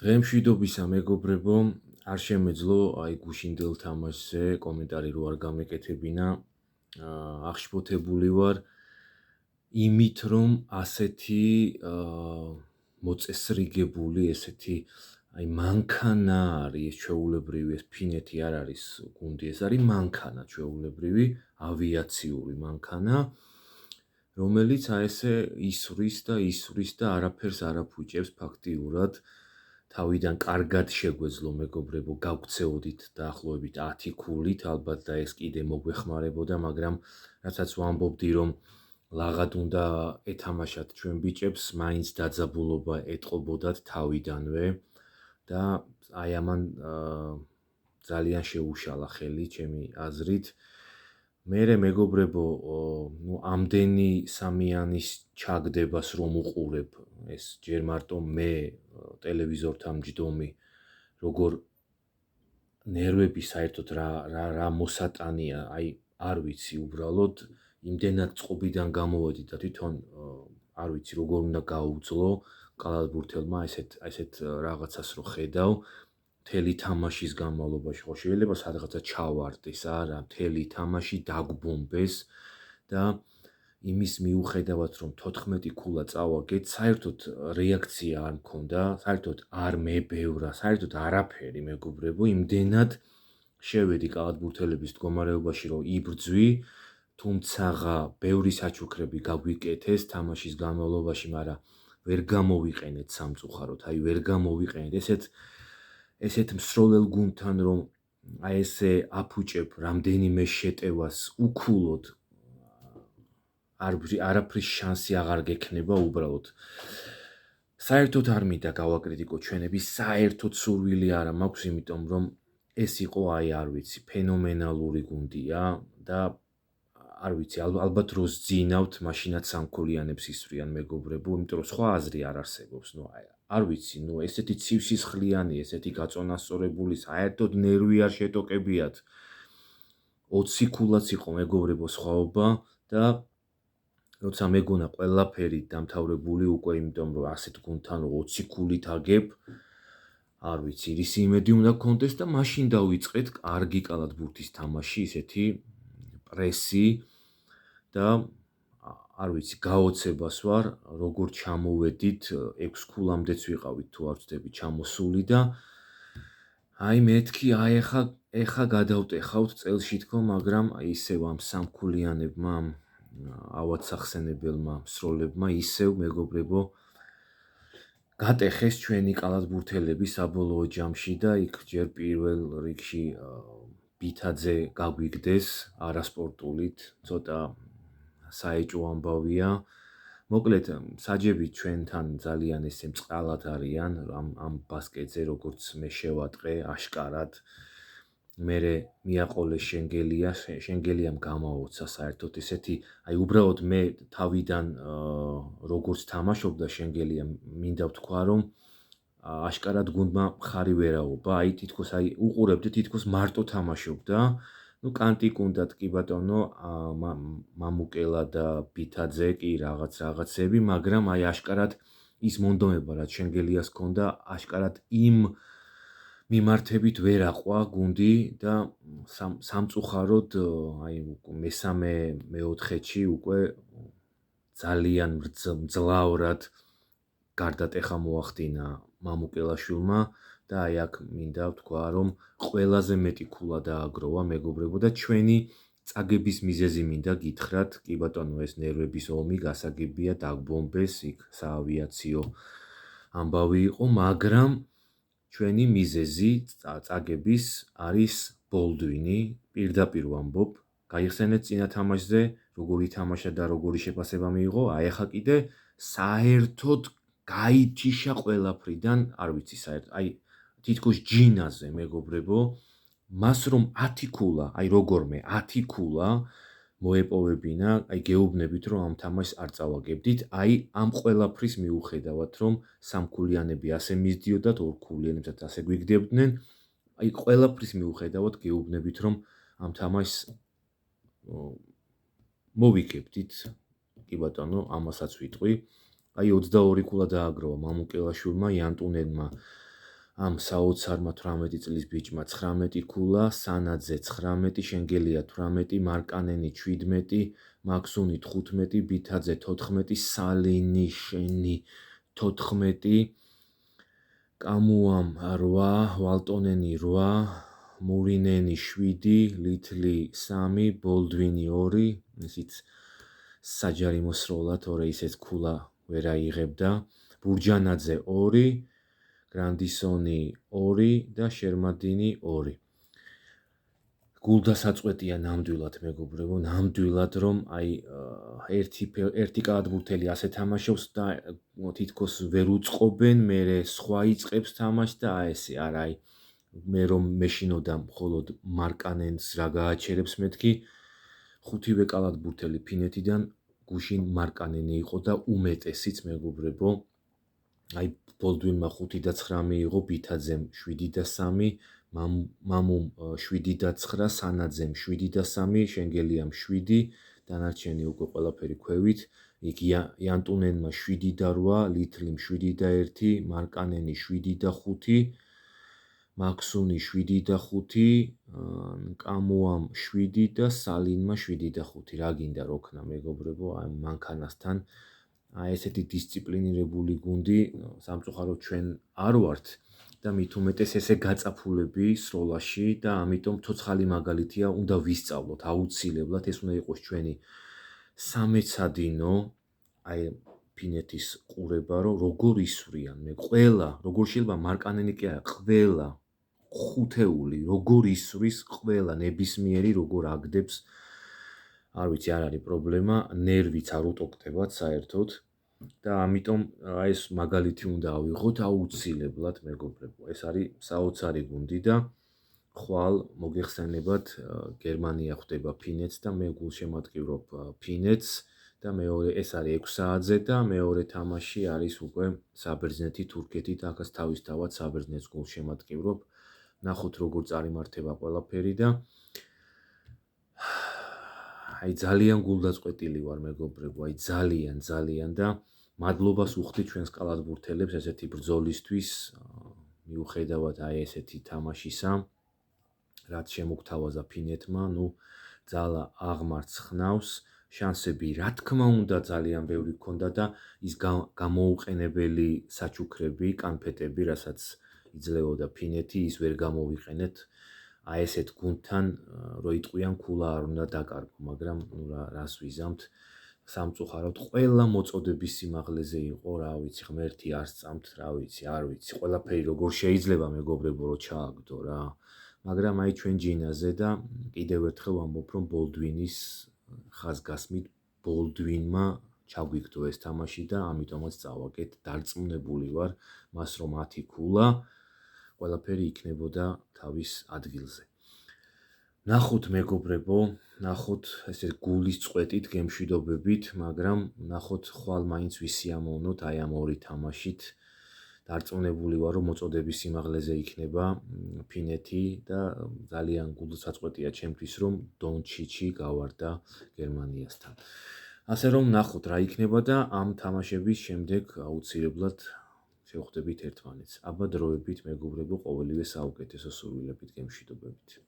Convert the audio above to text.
დღემშვიდობისა მეგობრებო, არ შემეძლო აი გუშინდელ თამაშზე კომენტარი რო არ გამეკეთებინა. აღშფოთებული ვარ იმით, რომ ასეთი მოწესრიგებული, ესეთი აი მანქანა არის ეს ჩვეულებრივი, ეს ფინეთი არ არის გუნდი, ეს არის მანქანა ჩვეულებრივი, ავიაციური მანქანა, რომელიც აი ესე ისვრის და არაფერს არ აფუჭებს ფაქტიურად. თავიდან კარგად შეგვეძლო მეგობრებო, გავქცეოდით დაახლოებით 10 ქულით, ალბათ და ეს კიდე მოგვეხმარებოდა, მაგრამ რასაც ვამბობდი, რომ ლაღად უნდა ეთამაშათ ჩვენ ბიჭებს, მაინც დაძაბულობა ეტყობოდათ თავიდანვე და აი ამან ძალიან შეუშალა ხელი ჩემი აზრით. მერე მეგობრებო, ამდენი სამიანის ჩაგდებას რომ უყურებ, ეს ჯერ მარტო მე ტელევიზორთან მჯდომი, როგორ ნერვები საერთოდ რა მოსატანია, აი არ ვიცი უბრალოდ, იმდენად წყობიდან გამოვედი და თვითონ არ ვიცი როგორ უნდა გაუძლო კალათბურთელმა ესეთ რაღაცას რო ხედავ. მთელი თამაშის განმავლობაში ხო შეიძლება სადღაცა ჩავარდეს, არა, მთელი თამაში დაგვბომბეს და იმის მიუხედავად, რომ 14 ქულა წავაგეთ, საერთოდ რეაქცია არ მქონდა, საერთოდ არ მებევრა, საერთოდ არაფერი მეგობრებო, იმდენად შევედი კალათბურთელების მდგომარეობაში, რომ იბრძვი, თუმცაღა ბევრი საჩუქრები გაგვიკეთეს თამაშის განმავლობაში, მაგრამ ვერ გამოვიყენეთ სამწუხაროდ, აი ვერ გამოვიყენეთ ესეთ მსროლელ გუნდთან, რომ აი ესე აფუჭებ რამდენიმე შეტევას უქულოდ, არაფრის შანსი აღარ გექნება უბრალოდ. საერთოდ არ მინდა გავაკრიტიკო ჩვენები, საერთოდ სურვილი არა მაქვს, იმიტომ რომ ეს იყო აი არ ვიცი, ფენომენალური გუნდია და არ ვიცი, ალბათ რო ზძინავთ, მაშინაც სამქულიანებს ისვრიან მეგობრებო, იმიტომ რომ სხვა აზრი არ არსებობს, არ ვიცი, ესეთი ცივსისხლიანი, ესეთი გაწონასწორებული, საერთოდ ნერვი არ შეტოკებიათ. 20 ქულაც იყო მეგობრებო სხვაობა და როცა მეგონა ყველაფერი დამთავრებული უკვე, იმიტომ რომ ასეთ გუნდთან 20 ქულით აგებ, არ ვიცი, რის იმედი უნდა გქონდეს და მაშინ დავიწყეთ კარგი კალათბურთის თამაში, ისეთი პრესი და არ ვიცი, გაოცებას ვარ, როგორ ჩამოვედით, 6 ქულამდეც ვიყავით თუ არ ვცდები ჩამოსული და აი მეთქი, აი ეხა გადავტეხავთ წელში თქო, მაგრამ ისევ ამ სამქულიანებმა, ავადსახსენებელმა მსროლებმა ისევ მეგობრებო გატეხეს ჩვენი კალათბურთელები საბოლოო ჯამში და იქ ჯერ პირველ რიგში ბითაძე გაგვიგდეს არასპორტულით, ცოტა საეჭვო ამბავია. მოკლედ, საჯები ჩვენთან ძალიან ესე მწყალად არიან ამ ბასკეტზე, როგორც მე შევატყე აშკარად. მერე მიაყოლეს შენგელიამ გამაოცა საერთოდ ესეთი, აი უბრალოდ მე თავიდან როგორც თამაშობდა შენგელია, მინდა ვთქვა, რომ აშკარად გუნდმა მხარი ვერაობა, აი თითქოს აი უყურებდი, თითქოს მარტო თამაშობდა. კანტი კუნდათ კი ბატონო, მამუკელა და ბითაძე კი რაღაცები, მაგრამ აი აშკარად ის მონდომება, რაც შენგელიას ჰქონდა, აშკარად იმ მიმართებით ვერ აყვა გუნდი და სამწუხაროდ აი მესამე-მეოთხეში უკვე ძალიან მძლავრად გარდატეხა მოახდინა მამუკელაშვილმა და აი აქ მინდა ვთქვა, რომ ყველაზე მეტი ქულა დააგროვა მეგობრებო და ჩვენი წაგების მიზეზი მინდა გითხრათ, კი ბატონო, ეს ნერვების ომი გასაგებია, დაგვბომბეს, იქ საავიაციო ამბავი იყო, მაგრამ ჩვენი მიზეზი წაგების არის ბოლდვინი, პირდაპირ ვამბობ, გაიხსენეთ წინა თამაშზე, როგორი თამაშა და როგორი შეფასება მიიღო, აი ახლა კიდე საერთოდ გაიჩიშა ყველაფრიდან, არ ვიცი საერთოდ, აი თითქოს ჯინაზე მეგობრებო, მას რომ 10 ქულა, აი როგორმე 10 ქულა მოეპოვებინა, აი გეუბნებით, რომ ამ თამაშს არ წავაგებდით, აი ამ ყველაფრის მიუხედავად, რომ სამქულიანები ასე მისდიოდათ, ორქულიანებსაც ასე გვიგდებდნენ, აი ყველაფრის მიუხედავად გეუბნებით, რომ ამ თამაშს მოვიგებდით, კი ბატონო, ამასაც ვიტყვი. აი 22 ქულა დააგროვა მამუკელაშვილმა, იანტუნენმა ამ საოცარმა 18 წლის ბიჭმა 19 ქულა, სანაძე 19, შენგელია 18, მარკანენი 17, მაქსუნი 15, ბითაძე 14, სალინი შენი 14, კამუამ 8, ვალტონენი 8, მურინენი 7, ლითლი 3, ბოლდვინი 2, ისიც საჯარიმო სროლა, თორე ისეთ ქულა ვერ აიღებდა, ბურჯანაძე 2, გრანდისონი 2 და შერმადინი 2. გულდასაწყვეტია ნამდვილად მეგობრებო, ნამდვილად რომ აი ერთი კალათბურთელი ასე თამაშობს და თითქოს ვერ უწყობენ, მერე სხვა იწყებს თამაშს და აი ესე არა აი მე რომ მეშინოდა მხოლოდ მარკანენს რა გააჩერებს მეთქი, ხუთივე კალათბურთელი ფინეთიდან გუშინ მარკანენი იყო და უმეტესიც მეგობრებო, აი ბოლდვინმა 5 და 9 მიიღო, ბითაძემ 7 და 3, მამუმ 7 და 9, სანაძემ 7 და 3, შენგელიამ 7, დანარჩენი უკვე ყველაფერი ქვევით, იქ იანტუნენმა 7 და 8, ლითლიმ 7 და 1, მარკანენი 7 და 5, მაქსუნი 7 და 5, კამუამ 7 და სალინმა 7 და 5. რა გინდა როქნა მეგობრებო, აი მანქანასთან აი ესეთი დისციპლინირებული გუნდი, სამწუხაროდ ჩვენ არ ვართ და მით უმეტეს ესე გაწაფულები სროლაში და ამიტომ ცოცხალი მაგალითია, უნდა ვისწავლოთ აუცილებლად, ეს უნდა იყოს ჩვენი სამეცადინო, აი ფინეთის ყურება, რომ როგორ ისვრიან, მე ყველა, როგორ შეიძლება მარკანენი კი არა, ყველა ხუთეული, როგორ ისვრის, ყველა ნებისმიერი როგორ აგდებს, არ ვიცი, არ არის პრობლემა, ნერვიც არ უტოქდებათ საერთოდ და ამიტომ აი ეს მაგალითი უნდა ავიღოთ აუცილებლად მეგობრებო. ეს არის საოცარი გუნდი და ხვალ მოგეხსენებათ გერმანია ხვდება ფინეთს და მე გულშემატკივრობ ფინეთს და მეორე ეს არის 6 საათზე და მეორე თამაში არის უკვე საბერძნეთი თურქეთი და ახაც თავისთავად საბერძნეთს გულშემატკივრობ. ნახოთ როგორ წარიმართება ყველაფერი და აი ძალიან გულდაწყვეტილი ვარ მეგობრებო, აი ძალიან და მადლობას ვუხდი ჩვენს კალათბურთელებს ესეთი ბრძოლისთვის, მიუხედავად აი ესეთი თამაშისა, რაც შემოგთავაზა ფინეთმა, ნუ ძალა აღმარts ხნავს, შანსები რა თქმა უნდა ძალიან ბევრი ჰქონდა და ის გამოუყენებელი საჩუქრები, კანფეტები, რასაც იძლეოდა ფინეთი, ის ვერ გამოვიყენეთ. აი ესეთ გუნდთან რო იტყვიან ქულა არ უნდა დაკარგო, მაგრამ ნუ რას ვიზამთ, სამწუხაროდ ყველა მოწოდების სიმაღლეზე იყო, რა ვიცი, ღმერთი არ სწამთ, რა ვიცი, არ ვიცი, ყველაფერი როგორ შეიძლება მეგობრებო რო ჩააგდო რა. მაგრამ აი ჩვენ ჯინაზე და კიდევ ერთხელ ვამბობ, რომ ბოლდვინის ხაზგასმით ბოლდვინმა ჩაგვიგდო ეს თამაში და ამიტომაც წავაკეთ, დარწმუნებული ვარ მას რომ 10 ქულა ყველაფერი იქნებოდა თავის ადგილზე. ნახოთ მეგობრებო, ნახოთ ესე გულის წვეტით, გემშვიდობებით, მაგრამ ნახოთ ხვალ მაინც ვისიამოვნოთ აი ამ ორი თამაშით. დარწმუნებული ვარ რომ მოწოდების სიმაღლეზე იქნება ფინეთი და ძალიან გულსაწყვეტია ჩემთვის რომ დონჩიჩი გავარდა გერმანიასთან. ასე რომ ნახოთ რა იქნება და ამ თამაშების შემდეგ აუცილებლად შევხვდებით ერთმანეთს. აბა დროებით მეგობრებო, ყოველივე საუკეთესო სურვილებით, გემშვიდობებით.